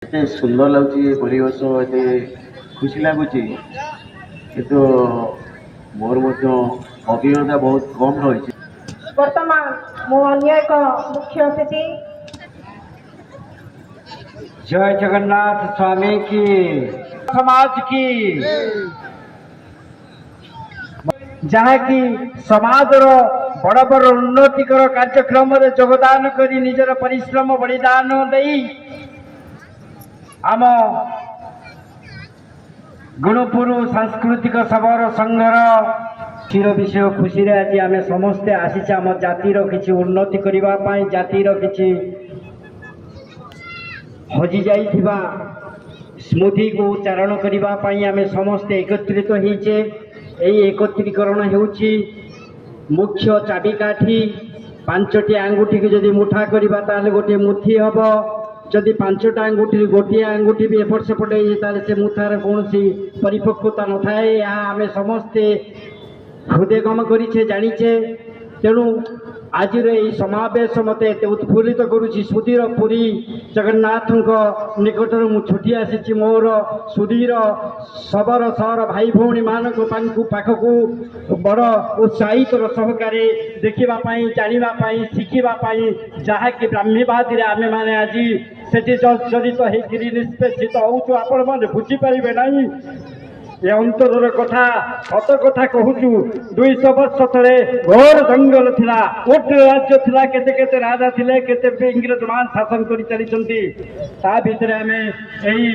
एते सुंदर लगुच परिवेश एते खुशी लगुच किंतु मोर अभिज्ञता बहुत कम रही। वर्तमान मो अन्य एक मुख्य अतिथि जय जगन्नाथ स्वामी की समाज की जहाँकि समाज बड़ बड़ उन्नतिकर कार्यक्रम योगदान करी निजर परिश्रम बलिदान दे आम गुणपुर सांस्कृतिक सबर संघर चिर विषय खुशी रे आज आम समस्ते आसीचे आम जातिर किसी उन्नति करने जातिर किसी हजि जाइथिबा स्मृति को उच्चारण करने आम समस्ते एकत्रित होइचे। यही एकत्रीकरण होउची मुख्य चाबिकाठी पांचटी आंगुठी को जदि मुठा करबा ताले गोटे मुठी हब जदि पांचटा आंगुठी गोटे आंगुठी भी एपट सेपट हो से मुठार कौन परिपक्वता न थाए आम समस्ते हृदयगम करिछे जानिचे। तेणु आज समावेश मत उत्फुल्लित करुच्ची सुधीर पुरी जगन्नाथ निकटर मु छुटी आसी मोर सुधीर सबर सहर भाई भौणी मान पाखक बड़ उत्साहित सहकार देखापी जानापी शिखापी जहाँकि ब्राह्मीवाद आम मैंने आज से जर्जरित होकर निष्पेषित होचु आपण मैंने बुझीपारे ना ये अंतर कथा सत कथा कहूचु 200 वर्ष तले घोर जंगल थिला गोटे राज्य थिला केते केते राजा थिले केते इंग्रज मान शासन करि चली ता भितर आमे एही